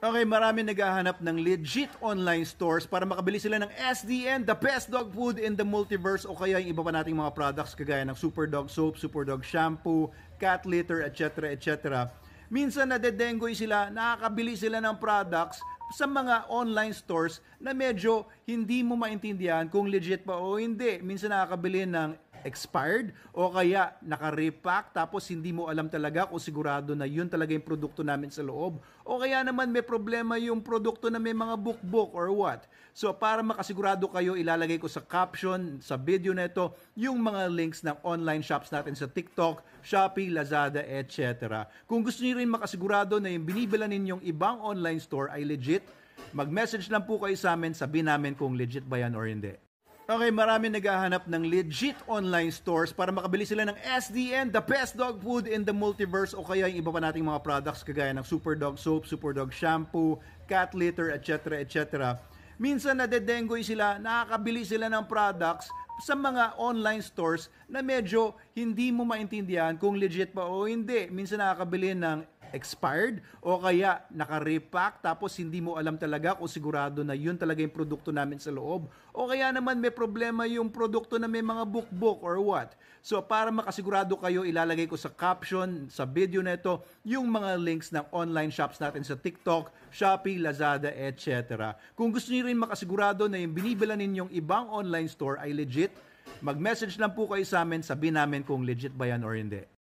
Okay, marami naghahanap ng legit online stores para makabili sila ng SDN, the best dog food in the multiverse, o kaya yung iba pa nating mga products kagaya ng Super Dog Soap, Super Dog Shampoo, cat litter, etc. etc. Minsan nadedengoy sila, nakakabili sila ng products sa mga online stores na medyo hindi mo maintindihan kung legit pa o hindi. Minsan nakakabili ng expired o kaya naka-repack tapos hindi mo alam talaga kung sigurado na yun talaga yung produkto namin sa loob, o kaya naman may problema yung produkto na may mga book or what. So para makasigurado kayo, ilalagay ko sa caption sa video na ito yung mga links ng online shops natin sa TikTok, Shopee, Lazada, etc. Kung gusto niyo rin makasigurado na yung binibila ninyong ibang online store ay legit, mag-message lang po kayo sa amin, sabihin namin kung legit ba yan or hindi. Okay, marami naghahanap ng legit online stores para makabili sila ng SDN, the best dog food in the multiverse, o kaya yung iba pa nating mga products kagaya ng Super Dog Soap, Super Dog Shampoo, cat litter, etc. etc. Minsan nadedengoy sila, nakakabili sila ng products sa mga online stores na medyo hindi mo maintindihan kung legit pa o hindi. Minsan nakakabili ng expired o kaya naka-repack tapos hindi mo alam talaga kung sigurado na yun talaga yung produkto namin sa loob, o kaya naman may problema yung produkto na may mga book or what. So para makasigurado kayo, ilalagay ko sa caption sa video na ito yung mga links ng online shops natin sa TikTok, Shopee, Lazada, etc. Kung gusto niyo rin makasigurado na yung binibila ninyong ibang online store ay legit, mag-message lang po kayo sa amin, sabihin namin kung legit ba yan or hindi.